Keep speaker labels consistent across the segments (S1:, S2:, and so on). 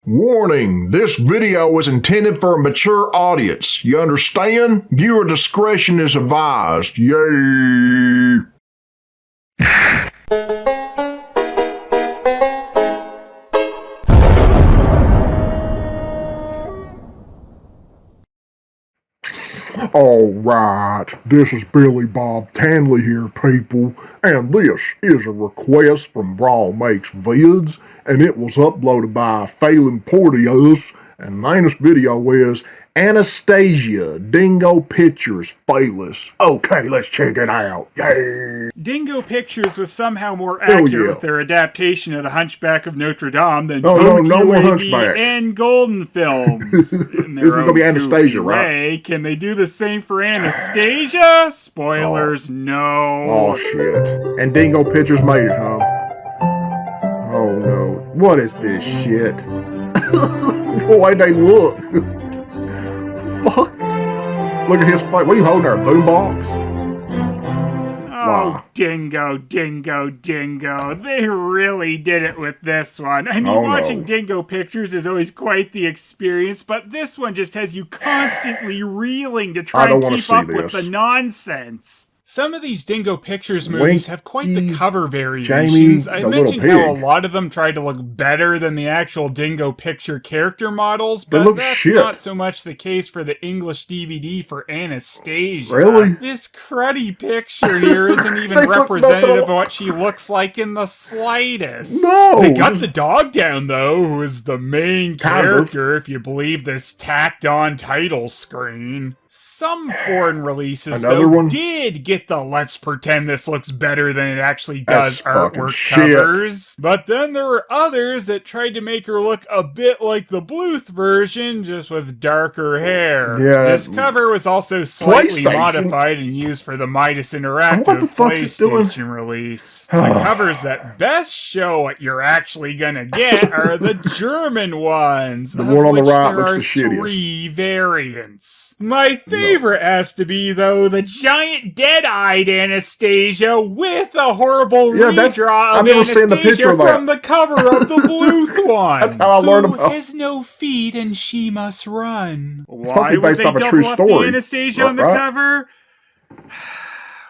S1: Warning, this video is intended for a mature audience. You understand? Viewer discretion is advised. Yay! Alright, this is Billy Bob Tanley here, people, and this is a request from Brawl Makes Vids, and it was uploaded by Phelous, and the name of this video is Anastasia, Dingo Pictures, Phelous. Okay, let's check it out. Yay!
S2: Dingo Pictures was somehow more accurate with their adaptation of The Hunchback of Notre Dame than both
S1: no more Hunchback
S2: and Golden Films.
S1: This is going to be Anastasia, right?
S2: Can they do the same for Anastasia? Spoilers, no.
S1: Oh, shit. And Dingo Pictures made it, huh? Oh, no. What is this shit? The way they look. Fuck. Look at his face. What are you holding there, a boombox?
S2: Oh, wow. Dingo. They really did it with this one. I mean, watching Dingo Pictures is always quite the experience, but this one just has you constantly reeling to try and keep up with the nonsense. Some of these Dingo Pictures movies have quite the cover variations. I mentioned how a lot of them tried to look better than the actual Dingo Picture character models, but that's not so much the case for the English DVD for Anastasia.
S1: Really?
S2: This cruddy picture here isn't even representative of what she looks like in the slightest.
S1: No!
S2: They got the dog down, though, who is the main character, if you believe this tacked-on title screen. Some foreign releases, did get the let's pretend this looks better than it actually does artwork covers. But then there were others that tried to make her look a bit like the Bluth version, just with darker hair. Yeah, this cover was also slightly modified and used for the Midas Interactive PlayStation release. The covers that best show what you're actually gonna get are the German ones.
S1: The one on the right looks the shittiest.
S2: There are 3 variants. My favorite has to be, though, the giant dead-eyed Anastasia with a horrible redraw of Anastasia from the cover of the Bluth one.
S1: That's how I learned about it.
S2: Who has no feet and she must run.
S1: It's probably based off a true story.
S2: Anastasia on the cover?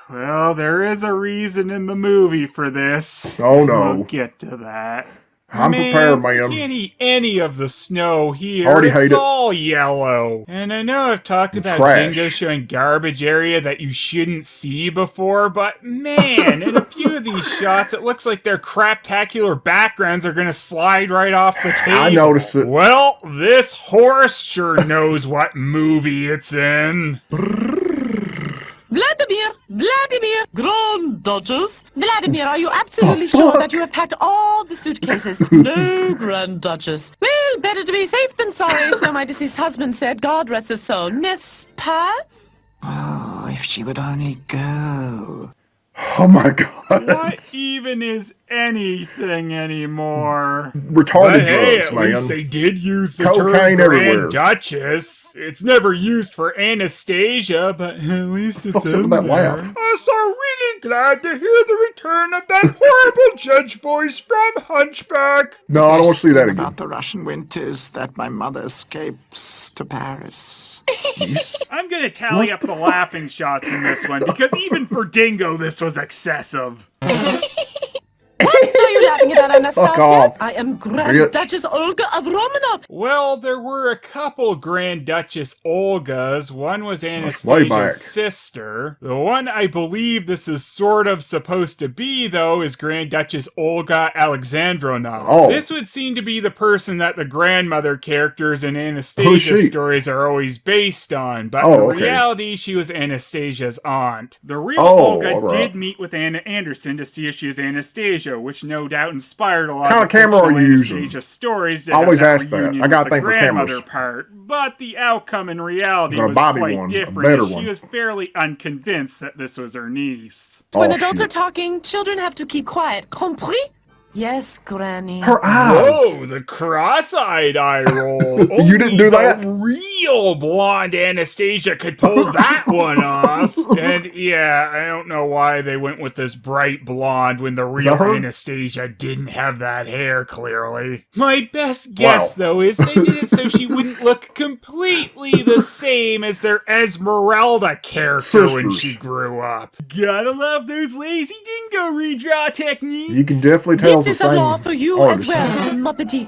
S2: Well, there is a reason in the movie for this.
S1: Oh, no.
S2: We'll get to that.
S1: I'm prepared, man.
S2: Can't eat any of the snow here.
S1: Already hate
S2: it's
S1: it.
S2: all yellow. And I know I've talked about Dingo showing garbage area that you shouldn't see before, but man, in a few of these shots, it looks like their craptacular backgrounds are going to slide right off the table.
S1: I noticed it.
S2: Well, this horse sure knows what movie it's in.
S3: Vladimir, Grand Duchess. Vladimir, are you absolutely sure that you have packed all the suitcases? No, Grand Duchess. Well, better to be safe than sorry, so my deceased husband said. God rest his soul. N'est-ce pas?
S4: Oh, if she would only go.
S1: Oh my god.
S2: What even is anything anymore?
S1: Retarded drugs, man.
S2: At least they did use the term Grand Duchess. It's never used for Anastasia, but at least it's in there. I'm so really glad to hear the return of that horrible judge voice from Hunchback.
S1: No, I don't want to see that again.
S4: About the Russian winters that my mother escapes to Paris.
S2: I'm gonna tally up the laughing shots in this one, because even for Dingo, this was excessive.
S3: What are you laughing about, Anastasia? I am Grand Duchess Olga of Romanov.
S2: Well, there were a couple Grand Duchess Olgas. One was Anastasia's sister. The one I believe this is sort of supposed to be, though, is Grand Duchess Olga Alexandrovna.
S1: Oh.
S2: This would seem to be the person that the grandmother characters in Anastasia's stories are always based on. But in reality, she was Anastasia's aunt. The real Olga did meet with Anna Anderson to see if she is Anastasia, which no doubt inspired a lot of
S1: camera are you using?
S2: Stories.
S1: I always ask that. I got to think for cameras.
S2: But the outcome in reality was quite different. She was fairly unconvinced that this was her niece.
S3: When adults are talking, children have to keep quiet. Compris? Yes, Granny.
S1: Her eyes.
S2: Whoa, the cross-eyed eye roll.
S1: You didn't do that?
S2: The real blonde Anastasia could pull that one off. And yeah, I don't know why they went with this bright blonde when the real Anastasia didn't have that hair, clearly. My best guess, though, is they did it so she wouldn't look completely the same as their Esmeralda character when she grew up. Gotta love those lazy Dingo redraw techniques.
S1: You can definitely tell
S3: this is a law for you as well, Muppety.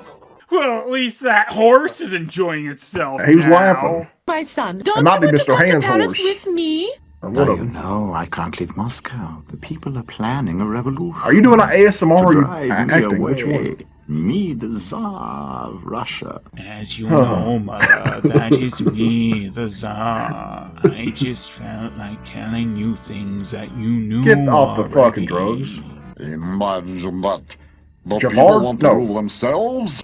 S2: Well, at least that horse is enjoying itself.
S1: He was laughing.
S3: My son, don't
S1: it might
S3: you
S1: be
S3: want
S1: Mr.
S3: to come
S1: Hand's
S3: to Paris
S1: horse.
S3: with me?
S4: No, I can't leave Moscow. The people are planning a revolution.
S1: Are you doing an ASMR or
S4: drive
S1: acting?
S4: me away.
S1: Which one?
S4: Me, the Tsar of Russia.
S2: As you know, Mother, that is me, the Tsar. I just felt like telling you things that you knew.
S1: Get off the
S2: already.
S1: fucking drugs.
S5: Imagine that. The
S1: Jafar?
S5: people want to
S1: No.
S5: rule themselves?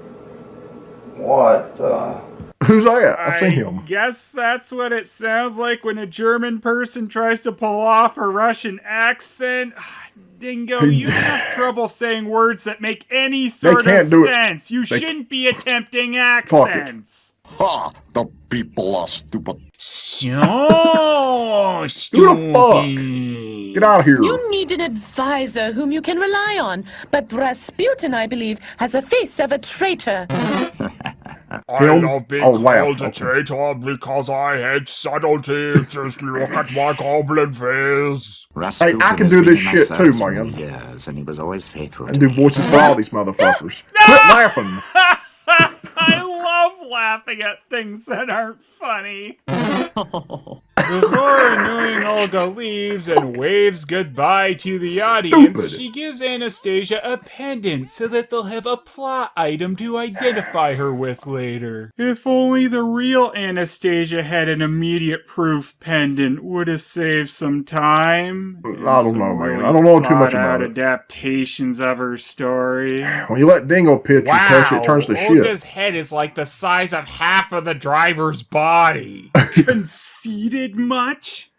S6: What the?
S1: Who's that? I've seen him.
S2: Guess that's what it sounds like when a German person tries to pull off a Russian accent. Dingo, you have trouble saying words that make any sort of sense. You shouldn't be attempting accents.
S5: Ha! The people are stupid.
S2: So stupid.
S1: Get out of here.
S3: You need an advisor whom you can rely on. But Rasputin, I believe, has a face of a traitor.
S2: I love being called a traitor because I hate subtlety. Just look at my goblin face.
S1: Hey, I can do this shit too, man.
S4: Years, and he was always faithful.
S1: And do voices for all these motherfuckers. Quit laughing.
S2: I love laughing at things that aren't funny. Before annoying Olga leaves and waves goodbye to the audience, she gives Anastasia a pendant so that they'll have a plot item to identify her with later. If only the real Anastasia had an immediate proof pendant, would have saved some time.
S1: I don't know, man. I don't know too much about it.
S2: Adaptations of her story.
S1: When you let Dingo pitch your touch, it turns to shit.
S2: Olga's head is like the size of half of the driver's body. Conceited much?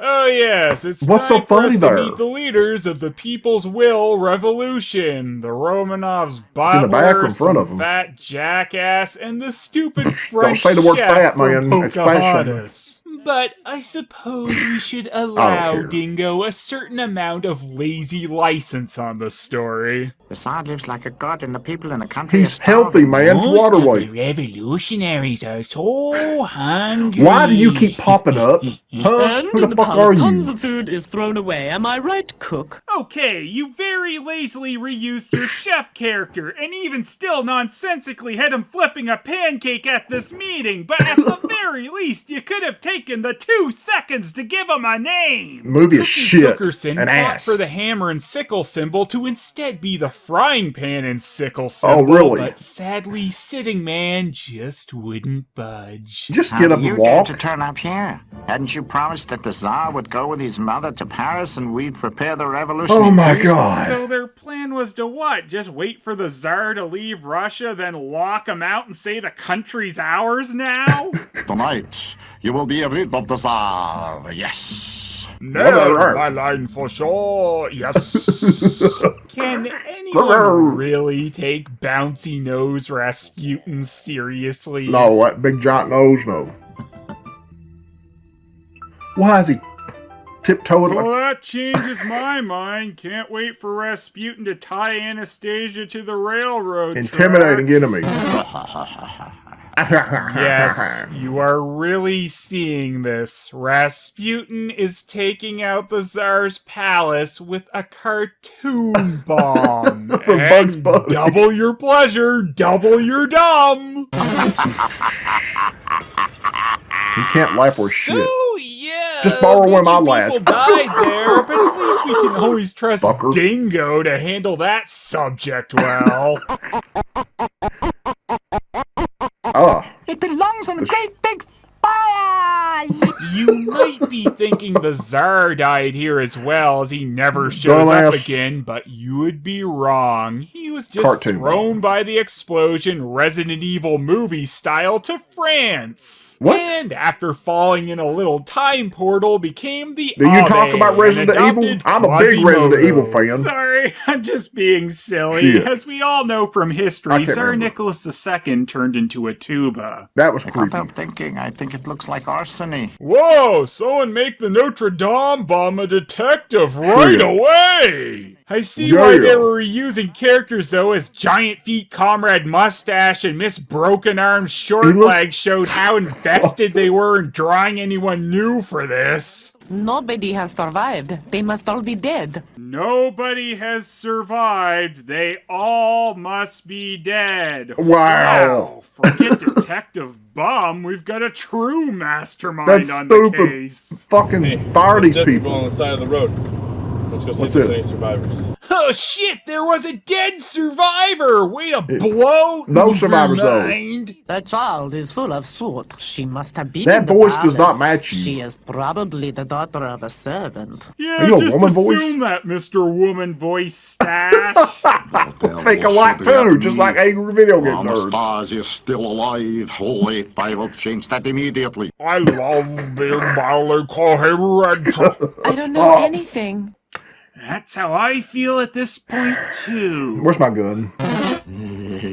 S2: Oh yes, it's
S1: what's
S2: time
S1: so funny
S2: for us
S1: there?
S2: to meet the leaders of the People's Will Revolution. The Romanovs, butler,
S1: in the back or in front of 'em?
S2: fat jackass, and the stupid French
S1: Don't say the word
S2: chef
S1: fat,
S2: from
S1: man. It's fashion.
S2: Pocahontas. But I suppose we should allow Dingo a certain amount of lazy license on the story.
S4: The Tsar lives like a god, and the people in the country
S1: He's healthy, man. It's
S2: Most
S1: waterway.
S2: of the revolutionaries are so hungry.
S1: Why do you keep popping up? Huh?
S3: And
S1: Who
S3: in
S1: the
S3: the
S1: fuck are
S3: palace, tons
S1: you?
S3: of food is thrown away. Am I right, cook?
S2: Okay, you very lazily reused your chef character, and even still nonsensically had him flipping a pancake at this meeting, but at the very least, you could have taken the 2 seconds to give him a name.
S1: Movie is shit.
S2: Cookerson
S1: An
S2: fought
S1: ass.
S2: for the hammer and sickle symbol to instead be the frying pan and sickle symbol.
S1: Oh, really?
S2: But sadly, Sitting Man just wouldn't budge.
S1: Just
S4: How
S1: get up
S4: do
S1: and
S4: you dare
S1: walk.
S4: to turn up here? Hadn't you promised that the Tsar would go with his mother to Paris and we'd prepare the revolution?
S1: Oh
S4: in
S1: my
S4: Greece?
S1: god.
S2: So their plan was to what? Just wait for the Tsar to leave Russia, then lock him out and say the country's ours now?
S5: Tonight, you will be rid of the Tsar. Yes.
S2: No, my line for sure. Yes. Can anyone really take bouncy nose Rasputin seriously?
S1: No, that big giant nose, no. Why is he tiptoeing
S2: Well,
S1: like...
S2: that changes my mind. Can't wait for Rasputin to tie Anastasia to the railroad
S1: Intimidating
S2: tracks.
S1: enemy.
S2: Yes, you are really seeing this. Rasputin is taking out the Tsar's palace with a cartoon bomb.
S1: From
S2: And
S1: Bugs Bunny.
S2: Double your pleasure, double your dumb.
S1: He can't laugh worth shit.
S2: So, yeah.
S1: Just borrow one of my
S2: People
S1: laughs.
S2: died there, but at least we can always trust
S1: Fucker.
S2: Dingo to handle that subject well.
S4: It belongs in a great big fire!
S2: You might be thinking the Tsar died here as well, as he never shows up
S1: Dumbass.
S2: again, but you would be wrong. He was just
S1: Cartoon
S2: thrown by the explosion Resident Evil movie style to France.
S1: What?
S2: And after falling in a little time portal, became the
S1: Do you talk
S2: Abe,
S1: about
S2: an
S1: Resident Evil?
S2: adopted
S1: I'm a big Resident
S2: Quasimodo.
S1: Evil fan.
S2: Sorry, sorry. I'm just being silly.
S1: Shit.
S2: As we all know from history,
S1: can't
S2: Tsar
S1: remember.
S2: Nicholas II turned into a tuba.
S1: That was
S4: I can't
S1: creepy.
S4: help thinking. I think it looks like arsony.
S2: Whoa, someone make the Notre Dame bomb a detective right
S1: Shit.
S2: away! I see why
S1: Yeah.
S2: they were reusing characters though, as Giant Feet Comrade Mustache and Miss Broken Arms Short
S1: He looks-
S2: Leg showed how invested they were in drawing anyone new for this.
S3: Nobody has survived. They must all be dead.
S2: Nobody has survived. They all must be dead.
S1: Wow.
S2: Forget Detective Bum. We've got a true mastermind
S1: That's
S2: on
S1: stupid.
S2: the case.
S1: Fucking fire these
S7: Dead
S1: people.
S7: on the side of the road. Let's go see
S1: What's
S7: if there's
S1: it?
S7: any survivors.
S2: Oh shit, there was a dead survivor! Way to blow
S1: No survivors, though.
S2: mind.
S3: The child is full of soot. She must have been
S1: That
S3: in the
S1: voice does not
S3: palace.
S1: match you.
S3: She is probably the daughter of a servant.
S2: Yeah,
S1: Are you a
S2: just
S1: woman
S2: assume
S1: voice?
S2: that, Mr. Woman Voice Stash.
S1: Think alike too, just like angry video game nerd.
S5: Anastasia is still alive. Wait, I will change that immediately.
S2: I love being Molly coherent.
S3: I don't know
S1: Stop.
S3: anything.
S2: That's how I feel at this point, too.
S1: Where's my gun?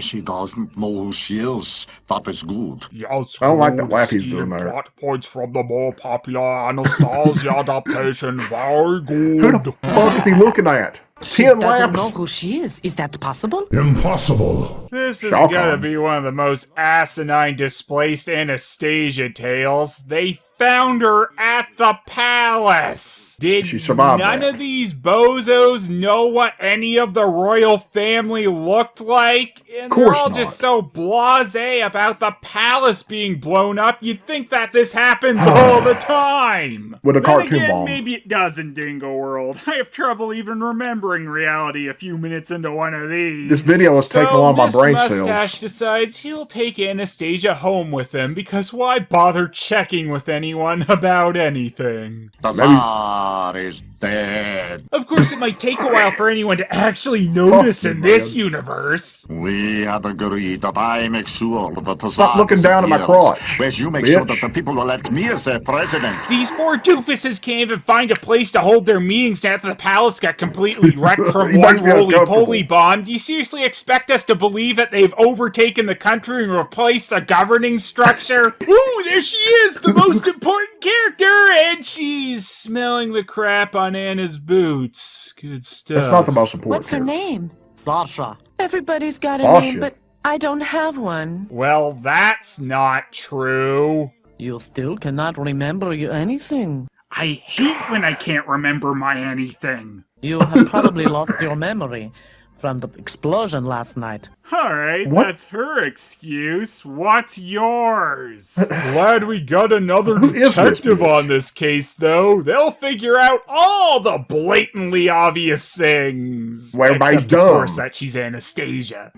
S5: She doesn't know who she is. That is good.
S2: Yes,
S1: I don't like that
S2: good
S1: laugh he's
S2: Steve.
S1: doing there.
S2: Plot points from the more popular Anastasia adaptation. Very
S1: Who
S2: good.
S1: the fuck is he looking at?
S3: She
S1: 10
S3: doesn't know
S1: laps?
S3: who she is. Is that possible?
S8: Impossible.
S2: This is
S1: Shock
S2: gonna
S1: on.
S2: be one of the most asinine displaced Anastasia tales. They found her at the palace. Did
S1: She survived
S2: none
S1: that.
S2: of these bozos know what any of the royal family looked like? And they're
S1: Course
S2: all
S1: not.
S2: just so blasé about the palace being blown up. You'd think that this happens all the time.
S1: With a
S2: Then
S1: cartoon
S2: again,
S1: bomb.
S2: maybe it does in Dingo World. I have trouble even remembering reality a few minutes into one of these.
S1: This video is taking a lot of my brain
S2: Mustache
S1: cells.
S2: decides he'll take Anastasia home with him because why bother checking with anyone about anything?
S5: The Tsar is dead.
S2: Of course, it might take a while for anyone to actually notice
S1: you,
S2: in this
S1: man.
S2: universe.
S5: We had agreed that I make sure that the Tsar
S1: Stop looking down at my
S5: disappears,
S1: crotch,
S5: whereas you make sure
S1: bitch.
S5: that the people will elect me as their president.
S2: These four doofuses can't even find a place to hold their meetings now that the palace got completely wrecked from
S1: He
S2: one
S1: makes me
S2: roly-poly
S1: uncomfortable.
S2: bomb. Do you seriously expect us to believe that they've overtaken the country and replaced the governing structure? Ooh, there she is, the most important character, and she's smelling the crap on Anna's boots. Good stuff.
S1: That's not the most important.
S3: What's her
S1: character.
S3: name? Sasha. Everybody's got a
S1: Sasha.
S3: name, but I don't have one.
S2: Well, that's not true.
S3: You still cannot remember anything.
S2: I hate when I can't remember my anything.
S3: You have probably lost your memory from the explosion last night.
S2: Alright,
S1: What?
S2: that's her excuse. What's yours? Glad we got another
S1: Who is this
S2: detective
S1: bitch?
S2: on this case, though. They'll figure out all the blatantly obvious things.
S1: Well, everybody's
S2: Except, of
S1: dumb.
S2: course, that she's Anastasia.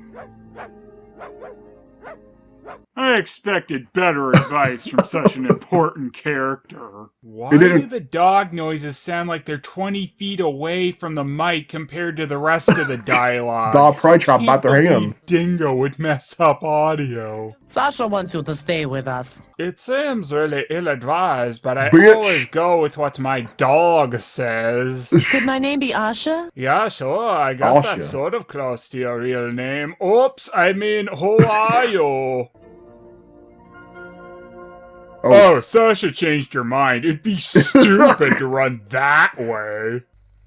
S2: I expected better advice from such an important character. Why
S1: It didn't-
S2: do the dog noises sound like they're 20 feet away from the mic compared to the rest of the dialogue?
S1: Dog probably try to
S2: Can't
S1: bite their hand.
S2: believe Dingo would mess up audio.
S3: Sasha wants you to stay with us.
S2: It seems really
S1: Bitch.
S2: ill-advised, but I
S1: Bitch.
S2: always go with what my dog says.
S3: Could my name be Asha?
S2: Yeah, sure, I guess
S1: Asha.
S2: that's sort of close to your real name. Oops, I mean, who are you? Oh, Sasha changed her mind. It'd be stupid to run that way.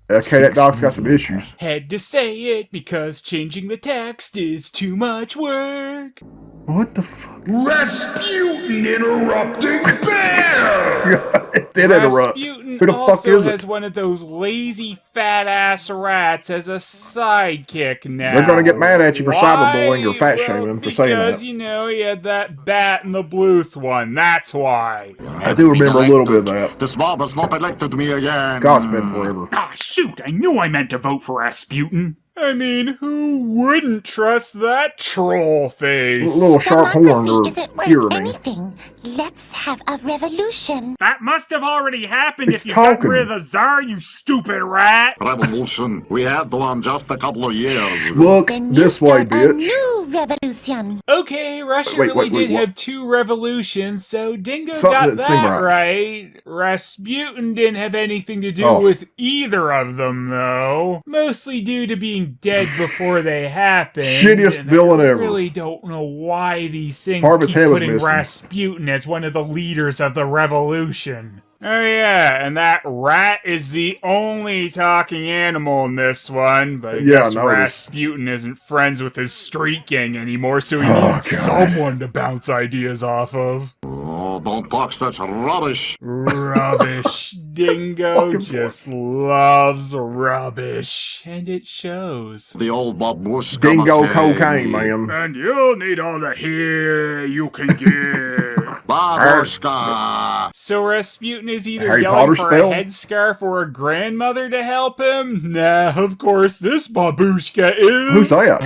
S1: Okay, that dog's got some issues.
S2: Had to say it because changing the text is too much work.
S1: What the fuck?
S8: Rasputin interrupting bear!
S1: It did interrupt.
S2: Rasputin
S1: Who the fuck
S2: also
S1: is
S2: has
S1: it?
S2: one of those lazy fat-ass rats as a sidekick now.
S1: They're gonna get mad at you for
S2: Why?
S1: cyberbullying or fat
S2: Well,
S1: shaming for saying
S2: Because,
S1: that.
S2: you know, he had that bat in the Bluth one. That's why.
S1: I do remember a little bit of that.
S5: This mob has not elected me again.
S1: God, it's been forever.
S2: Ah, shoot, I knew I meant to vote for Rasputin. I mean, who wouldn't trust that troll face?
S1: A little sharp horn or
S9: isn't worth
S1: ear me.
S9: anything. Let's have a revolution.
S2: That must have already happened
S1: It's
S2: if you got
S1: talking.
S2: rid of the Tsar, you stupid rat!
S5: Revolution. We had one just a couple of years ago.
S1: Look
S9: Then
S1: this
S9: you
S1: way,
S9: start a
S1: bitch.
S9: new revolution.
S2: Okay, Russia
S1: Wait,
S2: really did
S1: what?
S2: have 2 revolutions, so Dingo
S1: Something
S2: got
S1: that seemed
S2: that
S1: right.
S2: right. Rasputin didn't have anything to do with either of them, though. Mostly due to being dead before they happened.
S1: Shittiest
S2: and
S1: villain
S2: I
S1: ever.
S2: really don't know why these things
S1: Part of his
S2: keep
S1: head was
S2: putting
S1: missing.
S2: Rasputin as one of the leaders of the revolution. Oh yeah, and that rat is the only talking animal in this one, but I guess Rasputin isn't friends with his street gang anymore, so he needs someone to bounce ideas off of.
S5: Oh, don't talk such rubbish.
S2: Rubbish. Dingo just loves rubbish, and it shows.
S5: The old babushka.
S1: Dingo
S5: must say,
S1: cocaine, man.
S2: And you'll need all the hair you can get.
S5: Babushka.
S2: So Rasputin is either
S1: Harry
S2: yelling
S1: Potter
S2: for
S1: spell?
S2: a headscarf or a grandmother to help him? Nah, of course, this babushka is...
S1: Who's that?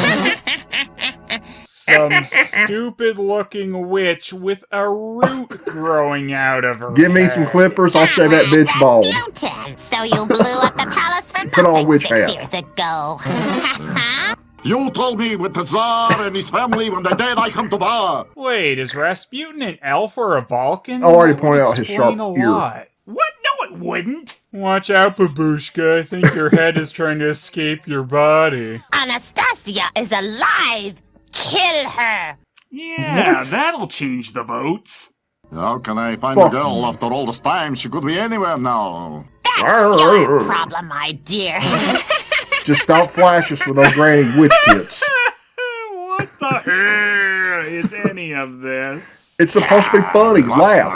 S2: Some stupid-looking witch with a root growing out of her
S1: Give me some
S2: head.
S1: clippers, I'll shave that bitch bald.
S9: Rasputin, so you blew up the palace for
S1: Put on
S9: nothing
S1: witch
S9: 6
S1: hat.
S9: years ago.
S5: You told me with the Tsar and his family when they're dead I come to power.
S2: Wait, is Rasputin an elf or a Vulcan?
S1: I already
S2: That
S1: pointed
S2: would
S1: out his
S2: explain
S1: sharp
S2: a
S1: ear.
S2: lot. What? No, it wouldn't. Watch out, babushka. I think your head is trying to escape your body.
S9: Anastasia is alive. Kill her.
S2: Yeah, that'll change the votes.
S5: How can I find a girl after all this time? She could be anywhere now.
S9: That's your problem, my dear.
S1: Just stop flashes with those granny witch tits.
S2: What the hell is any of this?
S1: It's supposed to be funny. Laugh.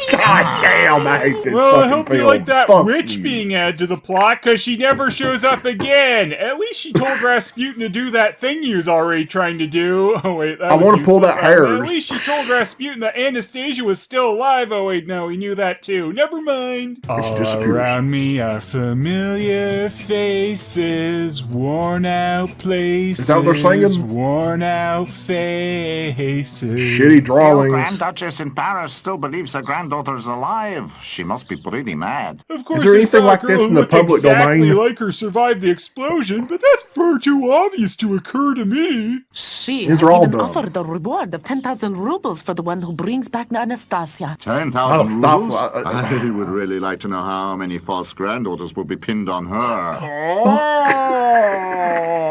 S1: God damn, I hate this
S2: Well, I
S1: fucking
S2: hope
S1: film.
S2: you like that
S1: Fuck
S2: witch
S1: you.
S2: being added to the plot, because she never shows up again. At least she told Rasputin to do that thing he was already trying to do. Oh, wait, that
S1: I
S2: was
S1: want to pull
S2: useless.
S1: that hair.
S2: At least she told Rasputin that Anastasia was still alive. Oh, wait, no, he knew that too. Never mind. All
S1: disappears.
S2: around me are familiar faces, worn out places.
S1: Is that what they're singing?
S2: Worn out faces.
S1: Shitty
S4: The
S1: drawings.
S4: Grand Duchess in Paris still believes her granddaughter's alive. She must be pretty mad.
S2: Of course,
S1: there
S2: I
S1: anything
S2: saw a
S1: like
S2: girl
S1: this in
S2: who
S1: the
S2: looked
S1: public
S2: exactly
S1: domain?
S2: like her survived the explosion, but that's far too obvious to occur to me.
S3: She
S1: These
S3: has
S1: are all
S3: even
S1: dumb.
S3: offered a reward of 10,000 rubles for the one who brings back Anastasia.
S5: 10,000
S1: Oh, stop.
S5: rubles? I would really like to know how many false granddaughters will be pinned on her.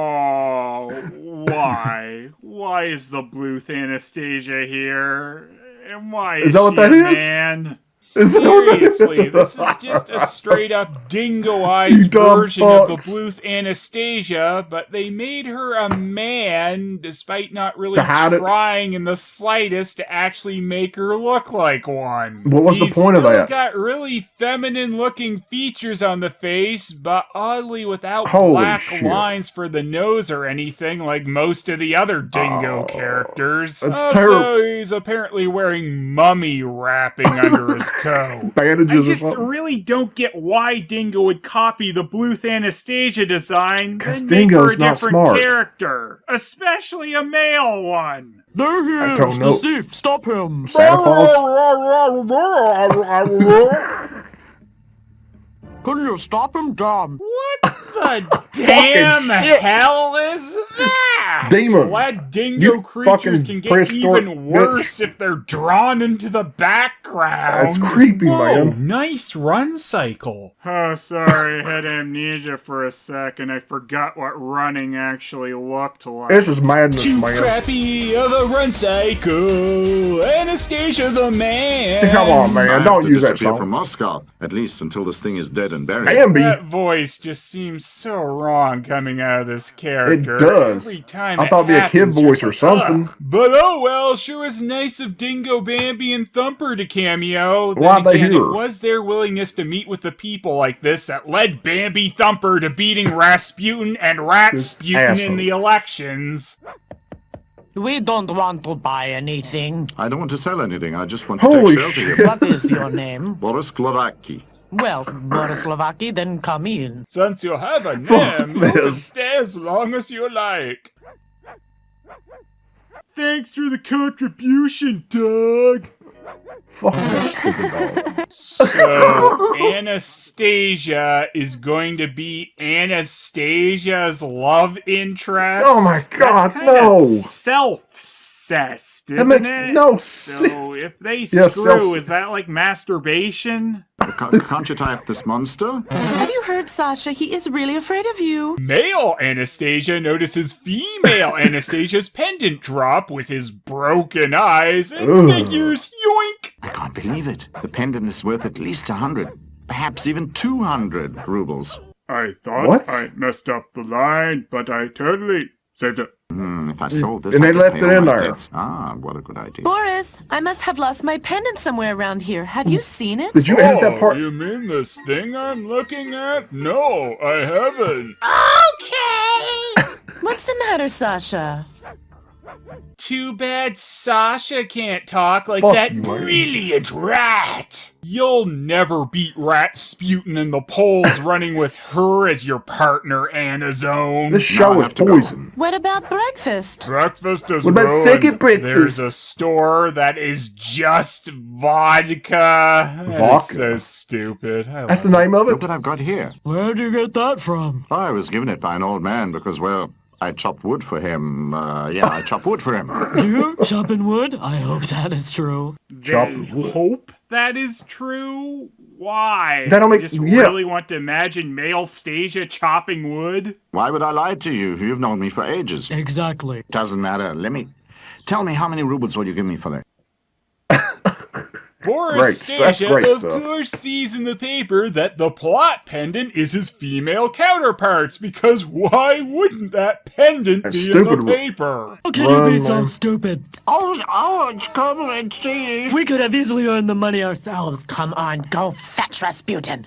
S2: Oh, why? Why is the Bluth Anastasia here? And why is
S1: that what
S2: she
S1: that
S2: a
S1: is?
S2: man?
S1: Is that what that is?
S2: Seriously, this is just a straight-up
S1: You
S2: dingoized
S1: dumb
S2: version of the
S1: fucks.
S2: Bluth Anastasia, but they made her a man, despite not really
S1: To hide it?
S2: trying in the slightest to actually make her look like one.
S1: What was the
S2: He's
S1: point of
S2: still
S1: that?
S2: got really feminine-looking features on the face, but oddly without
S1: Holy
S2: black
S1: shit.
S2: lines for the nose or anything like most of the other dingo characters.
S1: that's
S2: Also,
S1: terrible.
S2: he's apparently wearing mummy wrapping under his coat. I
S1: Bandages or
S2: just
S1: something.
S2: really don't get why Dingo would copy the Bluth Anastasia design
S1: 'Cause
S2: and make her
S1: Dingo's
S2: a
S1: not
S2: different
S1: smart.
S2: character, especially a male one.
S3: There he
S1: I
S3: is,
S1: don't know.
S3: the thief. Stop him.
S1: Santa Claus.
S3: Couldn't you stop him, Dom?
S2: What the damn
S1: shit.
S2: hell is that?
S1: Demon.
S2: Glad dingo
S1: You
S2: creatures
S1: fucking
S2: can get
S1: prehistoric
S2: even worse if they're drawn into the background.
S1: That's creepy,
S2: Whoa,
S1: man.
S2: nice run cycle. Oh, sorry, I had amnesia for a second. I forgot what running actually looked like.
S1: This is madness,
S2: Too
S1: man.
S2: crappy of a run cycle. Anastasia the man.
S1: Come on, man.
S5: I have
S1: Don't
S5: to
S1: use that
S5: disappear
S1: song.
S5: from Moscow, at least until this thing is dead and buried.
S1: Bambi.
S2: That voice just seems so wrong coming out of this character.
S1: It does.
S2: Every time
S1: I thought it'd be a kid
S2: happens,
S1: voice
S2: you're
S1: or something.
S2: "Ugh." But oh well, sure was nice of Dingo, Bambi, and Thumper to cameo. Then
S1: Why'd they
S2: again,
S1: here?
S2: it was their willingness to meet with the people like this that led Bambi Thumper to beating Rasputin and Ratsputin
S1: asshole.
S2: in the elections.
S3: We don't want to buy anything.
S5: I don't want to sell anything. I just want to
S1: Holy
S5: take shelter
S1: shit.
S5: here.
S3: What is your name?
S5: Boris Klavaki.
S3: Well, Borislavaki, then come in.
S2: Since you have a
S1: Fuck
S2: name, you can
S1: this.
S2: stay as long as you like. Thanks for the contribution, Doug.
S1: Fuck that stupid dog.
S2: So, Anastasia is going to be Anastasia's love interest.
S1: Oh my God,
S2: That's kinda
S1: no.
S2: self-cessed,
S1: That
S2: isn't
S1: makes
S2: it?
S1: no
S2: So,
S1: sense.
S2: if they
S1: Yeah,
S2: screw,
S1: self-cessed.
S2: is that like masturbation?
S5: Can't you tie up this monster?
S3: Have you heard, Sasha? He is really afraid of you.
S2: Male Anastasia notices female Anastasia's pendant drop with his broken eyes and figures, yoink!
S4: I can't believe it. The pendant is worth at least 100, perhaps even 200 rubles.
S2: I thought
S1: What?
S2: I messed up the line, but I totally saved it.
S4: If I sold this,
S1: And
S4: I
S1: they
S4: could
S1: left
S4: pay
S1: it
S4: all
S1: in
S4: my
S1: there.
S4: debts. Ah, what a good idea.
S3: Boris, I must have lost my pendant somewhere around here. Have you seen it?
S1: Did you edit that part?
S2: You mean this thing I'm looking at? No, I haven't.
S9: Okay.
S3: What's the matter, Sasha?
S2: Too bad Sasha can't talk like
S1: Fuck
S2: that
S1: you, Aaron.
S2: brilliant rat. You'll never beat Rasputin in the polls running with her as your partner, Anazone.
S1: This show
S5: I
S1: is
S5: have to go.
S1: poison.
S3: What about breakfast?
S2: Breakfast is
S1: What about
S2: ruined.
S1: second breakfast?
S2: There's a store that is just vodka. That is
S1: Vodka?
S2: so stupid.
S1: That's the name of
S4: Look
S1: it?
S4: what I've got here.
S3: Where'd you get that from?
S4: I was given it by an old man because, well, I chopped wood for him. I chopped wood for him.
S3: You chopping wood? I hope that is true.
S1: Chopped
S2: They
S1: wood.
S2: hope that is true. Why?
S1: That'll make-
S2: You just
S1: yeah.
S2: really want to imagine male Stasia chopping wood?
S4: Why would I lie to you? You've known me for ages.
S3: Exactly.
S4: Doesn't matter. Tell me how many rubles will you give me for that?
S2: Boris
S1: Great, that's
S2: Stasia,
S1: great
S2: of
S1: stuff.
S2: course, sees in the paper that the plot pendant is his female counterparts, because why wouldn't that pendant
S1: That's
S2: be
S1: stupid.
S2: in the paper?
S3: How can
S1: Run,
S3: you be so
S1: man.
S3: stupid?
S4: Come and see.
S3: We could have easily earned the money ourselves.
S9: Come on, go fetch Rasputin.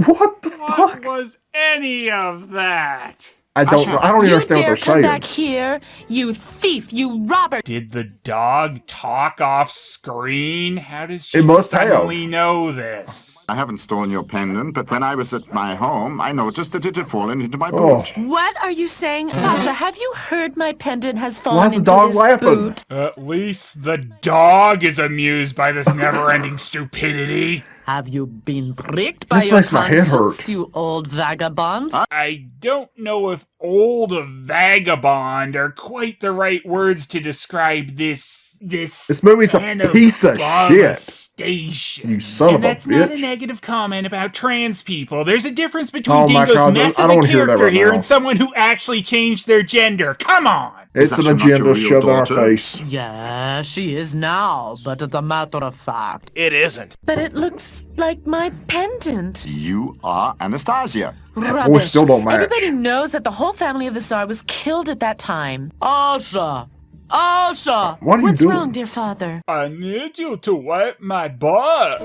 S1: What the
S2: What
S1: fuck?
S2: was any of that?
S1: I don't know. I don't even
S3: You
S1: understand what
S3: dare
S1: they're
S3: come
S1: saying.
S3: back here, you thief, you robber!
S2: Did the dog talk off screen? How does she
S1: It must have.
S2: suddenly know this?
S4: I haven't stolen your pendant, but when I was at my home, I noticed that it had fallen into my
S1: Oh.
S4: boot.
S3: What are you saying? Sasha, have you heard my pendant has fallen
S1: Why's the
S3: into
S1: dog
S3: his
S1: laughing?
S3: boot?
S2: At least the dog is amused by this never-ending stupidity.
S3: Have you been pricked by
S1: This
S3: your
S1: makes my head
S3: conscience,
S1: hurt.
S3: you old vagabond?
S2: I don't know if old vagabond are quite the right words to describe this
S1: This movie's a piece of shit.
S2: Station.
S1: You son
S2: And
S1: of a
S2: that's not a
S1: bitch.
S2: negative comment about trans people. There's a difference between
S1: Oh my
S2: Dingo's
S1: God,
S2: mess
S1: I
S2: of
S1: don't
S2: a
S1: wanna hear that
S2: character
S1: right
S2: here
S1: now.
S2: and someone who actually changed their gender. Come on!
S1: It's
S4: Is
S1: an
S4: that not your
S1: agenda
S4: real
S1: shoved on our
S4: daughter?
S1: face.
S3: Yeah, she is now, but as a matter of fact.
S8: It isn't.
S3: But it looks like my pendant.
S4: You are Anastasia.
S3: Rubbish.
S1: voice still don't match.
S3: Everybody knows that the whole family of the Tsar was killed at that time. Asha! Asha!
S1: What are you
S3: What's
S1: doing?
S3: wrong, dear father?
S2: I need you to wipe my butt.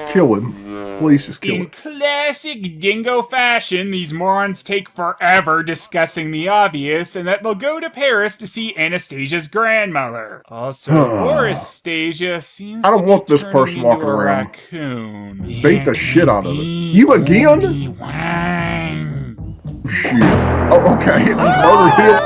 S1: Kill him. Please just kill
S2: In
S1: him.
S2: classic Dingo fashion, these morons take forever discussing the obvious, and that they'll go to Paris to see Anastasia's grandmother. Also, Boris Stasia seems
S1: I don't
S2: to
S1: want
S2: be
S1: this
S2: turning
S1: person
S2: into
S1: walking
S2: a
S1: around.
S2: raccoon.
S1: Beat the shit out of it. You again? Shit. Oh, okay. It just murdered him.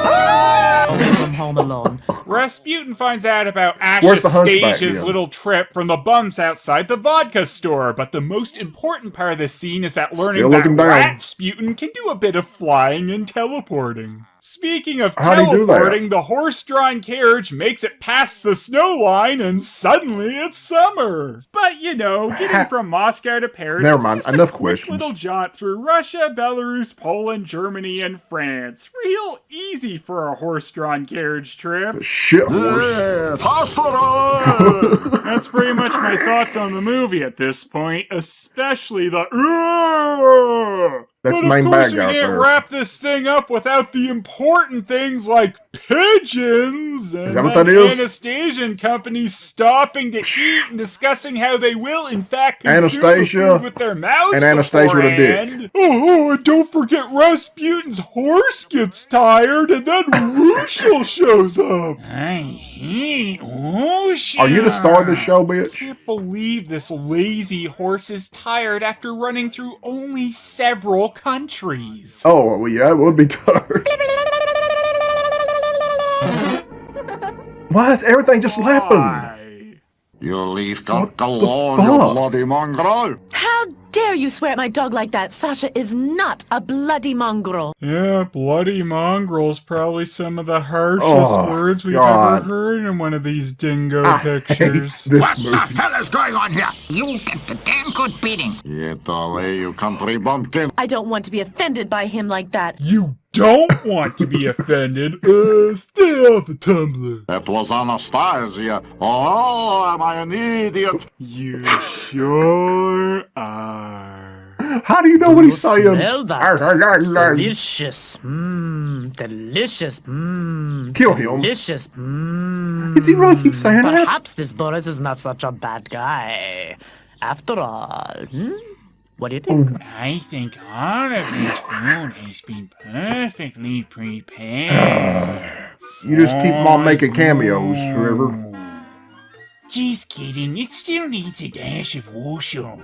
S3: From Home Alone.
S2: Rasputin finds out about
S1: Where's the hunchback
S2: Anastasia's
S1: again?
S2: little trip from the bums outside the vodka store, but the most important part of this scene is that learning
S1: Still
S2: that
S1: looking down.
S2: Rasputin can do a bit of flying and teleporting. Speaking of
S1: How'd he do that?
S2: teleporting, the horse-drawn carriage makes it past the snow line, and suddenly it's summer. But, you know, getting from Moscow to Paris
S1: Never
S2: is
S1: mind,
S2: just
S1: enough
S2: a quick
S1: questions.
S2: little jaunt through Russia, Belarus, Poland, Germany, and France. Real easy for a horse-drawn carriage trip.
S1: Shit horse.
S5: Faster!
S2: That's pretty much my thoughts on the movie at this point, especially the
S1: That's
S2: but
S1: the main
S2: of course
S1: bad guy
S2: we
S1: out
S2: can't
S1: there.
S2: wrap this thing up without the important things like pigeons.
S1: Is that what that is?
S2: Anastasia and company stopping to eat and discussing how they will, in fact, consume
S1: Anastasia
S2: the food with their mouths
S1: and Anastasia with a dick.
S2: beforehand. Oh, and don't forget Rasputin's horse gets tired and then Rushel shows up. I hate Rushel.
S1: Are you the star of this show, bitch?
S2: I can't believe this lazy horse is tired after running through only several countries.
S1: Oh, well, yeah, it would be tired. Why is everything just laughing?
S5: You leave got
S1: the
S5: alone, you
S1: fuck?
S5: bloody mongrel.
S3: How dare you swear at my dog like that? Sasha is not a bloody mongrel.
S2: Yeah, bloody mongrel's probably some of the harshest words we've
S1: God.
S2: ever heard in one of these dingo
S1: I
S2: pictures.
S1: hate this
S4: What
S1: movie.
S4: the hell is going on here? You get the damn good beating.
S5: Get away, you country bumpkin.
S3: I don't want to be offended by him like that.
S2: You don't want to be offended. Stay off the tumbler.
S5: That was Anastasia. Oh, am I an idiot?
S2: You sure are.
S1: How do you know what he's saying?
S9: Smell that? Delicious. Delicious.
S1: Kill him.
S9: Delicious.
S1: Does he really keep saying that?
S9: Perhaps this Boris is not such a bad guy. After all, what do you think?
S2: I think all of this food has been perfectly prepared.
S1: You just keep on making cameos, whoever.
S2: Just kidding, it still needs a dash of Wushel.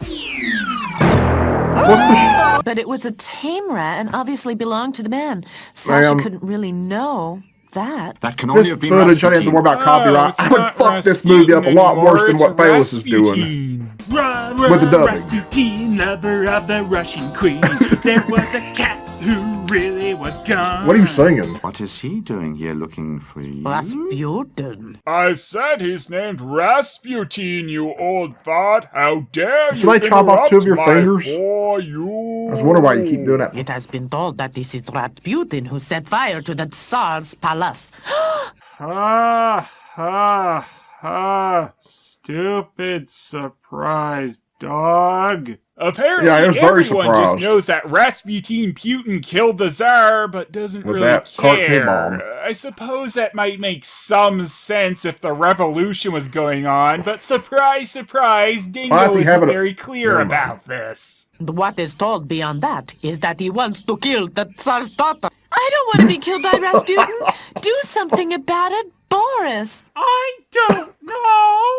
S1: What the
S3: But it was a tame rat and obviously belonged to the man. Sasha
S1: Ma'am.
S3: couldn't really know that.
S5: That can only
S1: This
S5: have been
S1: footage, I didn't have to worry
S5: Rasputin.
S1: about copyright.
S2: it's
S1: I would
S2: not
S1: fuck this movie up a lot
S2: Rasputin
S1: worse than what
S2: anymore,
S1: Phelous is doing.
S2: Rasputin.
S1: With the dubbing.
S2: Rasputin, lover of the Russian queen. There was a cat who really was gone.
S1: What are you singing?
S5: What is he doing here looking for you?
S9: Rasputin.
S2: I said he's named Rasputin, you old fart. How dare you
S1: Somebody chop off 2 of your
S2: interrupt my
S1: fingers?
S2: For you.
S1: I was wondering why you keep doing that.
S9: It has been told that this is Rasputin who set fire to the Tsar's palace.
S2: Ha, ha, ha. Stupid surprise, dog. Apparently,
S1: Yeah, I was very
S2: everyone
S1: surprised.
S2: just knows that Rasputin Putin killed the Tsar, but doesn't
S1: With
S2: really
S1: that cartoon
S2: care.
S1: bomb.
S2: I suppose that might make some sense if the revolution was going on, but surprise, surprise, Dingo
S1: Why is he
S2: isn't
S1: having a-
S2: very clear
S1: Never mind.
S2: about this.
S9: What is told beyond that is that he wants to kill the Tsar's daughter.
S3: I don't want to be killed by Rasputin. Do something about it, Boris.
S2: I don't know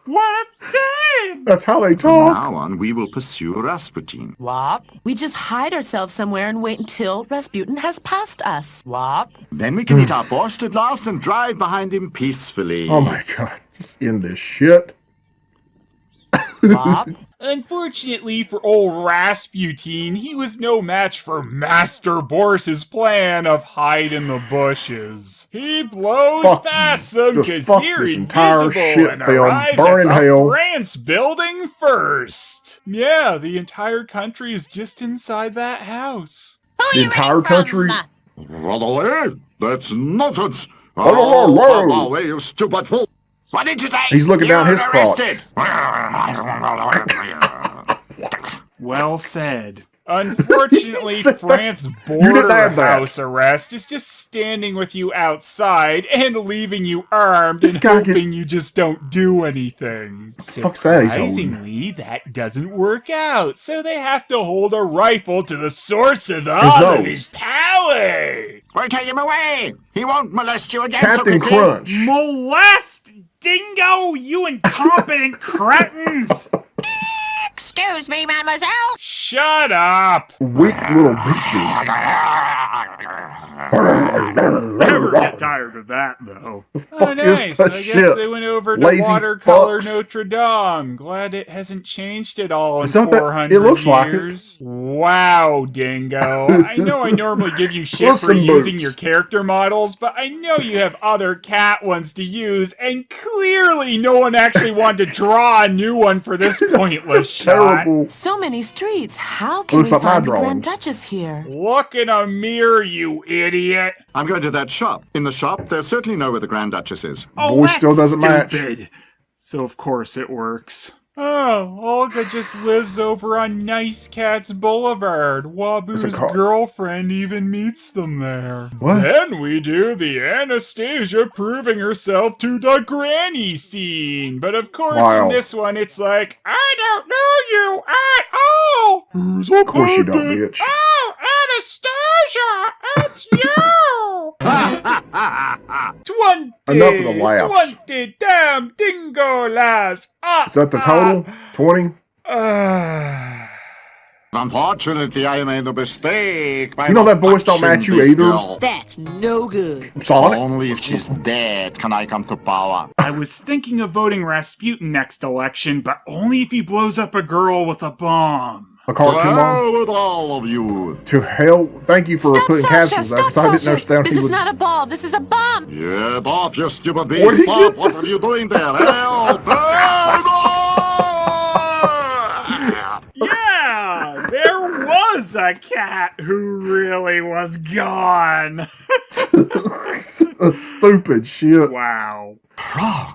S2: what I'm saying.
S1: That's how they
S5: From
S1: talk.
S5: now on, we will pursue Rasputin.
S9: What?
S3: We just hide ourselves somewhere and wait until Rasputin has passed us.
S9: What?
S5: Then we can eat our borscht at last and drive behind him peacefully.
S1: Oh my god. Just end this shit.
S9: What?
S2: Unfortunately for old Rasputin, he was no match for Master Boris's plan of hide in the bushes. He blows
S1: Fuck
S2: past
S1: you.
S2: them
S1: Just
S2: because
S1: fuck
S2: they're
S1: this entire
S2: invisible
S1: shit
S2: and
S1: film.
S2: arrives
S1: Burn in
S2: at the
S1: hell.
S2: France building first. Yeah, the entire country is just inside that house.
S1: The entire country.
S5: Run away! That's nonsense!
S1: Oh,
S5: Run away, you stupid fool!
S4: What did you say?
S1: He's looking down
S4: You're
S1: his crotch.
S4: arrested.
S2: Well said. Unfortunately,
S1: Said that-
S2: France's
S1: You didn't
S2: border
S1: add that.
S2: house arrest is just standing with you outside and leaving you armed
S1: This
S2: and
S1: guy
S2: hoping you just don't do anything.
S1: fuck's that he's holding?
S2: Surprisingly, that doesn't work out, so they have to hold a rifle to the source of all
S1: His
S2: of
S1: nose.
S2: his power.
S4: We'll take him away. He won't molest you again
S1: Captain
S4: so quickly.
S1: Crunch.
S2: Molest, Dingo, you incompetent cretins!
S9: Excuse me, mademoiselle.
S2: Shut up!
S1: Weak little bitches.
S2: Never get tired of that, though.
S1: fuck is that
S2: I guess
S1: shit?
S2: they went over to
S1: Lazy
S2: watercolor
S1: fucks.
S2: Notre Dame. Glad it hasn't changed at all in
S1: Is that what that-
S2: 400
S1: it looks like it.
S2: years. Wow, Dingo. I know I normally give you shit for
S1: Listen,
S2: using
S1: Boots.
S2: your character models, but I know you have other cat ones to use, and clearly no one actually wanted to draw a new one for this pointless shot.
S1: Terrible.
S3: So many streets. How can
S1: Looks
S3: we
S1: like my
S3: find the Grand
S1: drawings.
S3: Duchess here?
S2: Look in a mirror, you idiot.
S5: I'm going to that shop. In the shop, they'll certainly know where the Grand Duchess is.
S2: Oh,
S1: Voice still doesn't match.
S2: stupid. So of course it works. Oh, Olga just lives over on Nice Cats Boulevard. Wabu's girlfriend even meets them there.
S1: What?
S2: Then we do the Anastasia proving herself to the granny scene. But of course, in this one, it's like, I don't know you at all.
S1: Who's of course you don't, bitch.
S2: Oh, Anastasia, it's you. 20.
S1: Enough of the laughs.
S2: 20 damn dingo laughs.
S1: Is that the total? 20?
S5: Unfortunately, I made a mistake.
S1: You know that voice don't match you either.
S9: That's no good.
S1: Sonic?
S5: Only if she's dead can I come to power.
S2: I was thinking of voting Rasputin next election, but only if he blows up a girl with a bomb.
S1: A cartoon bomb?
S5: Hell with all of you.
S1: To hell. Thank you for
S3: Stop,
S1: putting
S3: Sasha,
S1: captions there,
S3: stop,
S1: because I didn't
S3: Sasha.
S1: understand
S3: This
S1: he
S3: is
S1: was...
S3: not a ball. This is a bomb.
S5: Get off, you stupid
S1: Where'd
S5: beast.
S1: he
S5: Stop.
S1: get-
S5: What are you doing there? Help! Help!
S2: Yeah, there was a cat who really was gone.
S1: Stupid shit.
S2: Wow.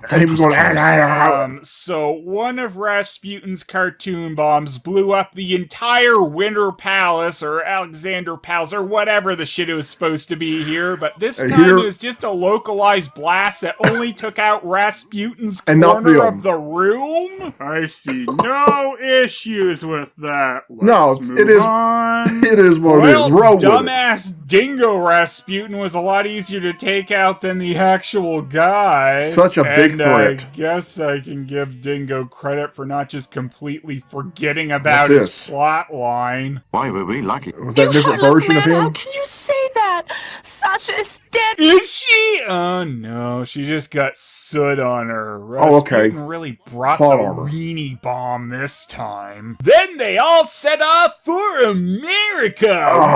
S1: And he was going,
S2: So one of Rasputin's cartoon bombs blew up the entire Winter Palace, or Alexander Palace, or whatever the shit it was supposed to be here, but this time it was just a localized blast that only took out Rasputin's corner of the room? I see no issues with that. Let's move
S1: it is
S2: on.
S1: it is what it is. Roll with it.
S2: Dumbass Dingo Rasputin was a lot easier to take out than the actual guy.
S1: Such a big threat.
S2: I guess I can give Dingo credit for not just completely forgetting about his plot line.
S5: Why were we lucky?
S1: Was that a different version of him?
S3: How can you say that? Sasha is dead.
S2: Is she? Oh no, she just got soot on her.
S1: Oh, okay.
S2: Rasputin really brought
S1: Plot
S2: the
S1: armor.
S2: weenie bomb this time. Then they all set off for America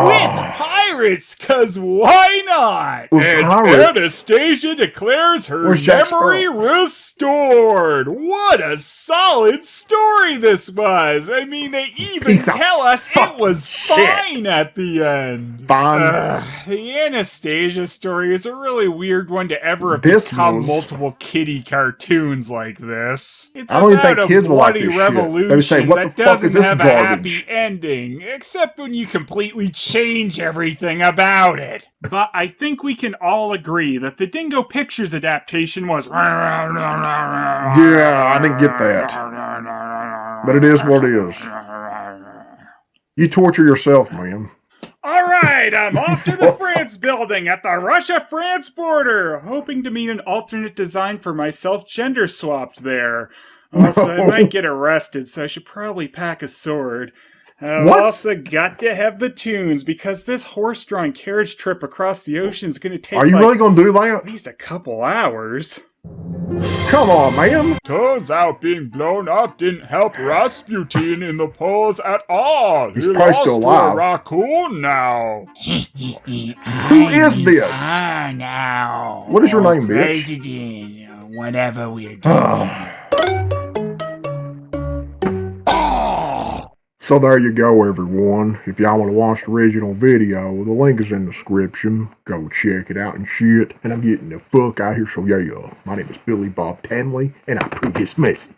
S2: with pirates, cause why not?
S1: With
S2: and
S1: pirates?
S2: Anastasia declares her
S1: Where's Jack
S2: memory restored. What a solid story this was. I mean, they even
S1: Piece of
S2: tell us it was
S1: shit.
S2: fine at the end.
S1: Fine.
S2: The Anastasia story is a really weird one to ever have
S1: This
S2: become
S1: was-
S2: multiple kiddie cartoons like this. It's
S1: I don't even
S2: about
S1: think
S2: a
S1: kids will like
S2: bloody
S1: this shit. They
S2: revolution
S1: would say, "What the
S2: that
S1: fuck is
S2: doesn't
S1: this
S2: have
S1: garbage?"
S2: a happy ending, except when you completely change everything about it. But I think we can all agree that the Dingo Pictures adaptation was...
S1: Yeah, I didn't get that. But it is what it is. You torture yourself, man.
S2: All right, I'm off to the France building at the Russia-France border, hoping to meet an alternate design for myself gender swapped there. Also, I might get arrested, so I should probably pack a sword. I've
S1: What?
S2: also got to have the tunes, because this horse-drawn carriage trip across the ocean is going to take
S1: Are you really going to do that?
S2: at least a couple hours.
S1: Come on, man.
S2: Turns out being blown up didn't help Rasputin in the polls at all.
S1: He's probably still alive.
S2: Raccoon now.
S1: Who is this?
S2: Now.
S1: What is your name, bitch?
S2: President, whatever we're doing.
S1: So there you go, everyone. If y'all want to watch the original video, the link is in the description. Go check it out and shit. And I'm getting the fuck out here, so yeah. My name is Billy Bob Tanley, and I approve this message.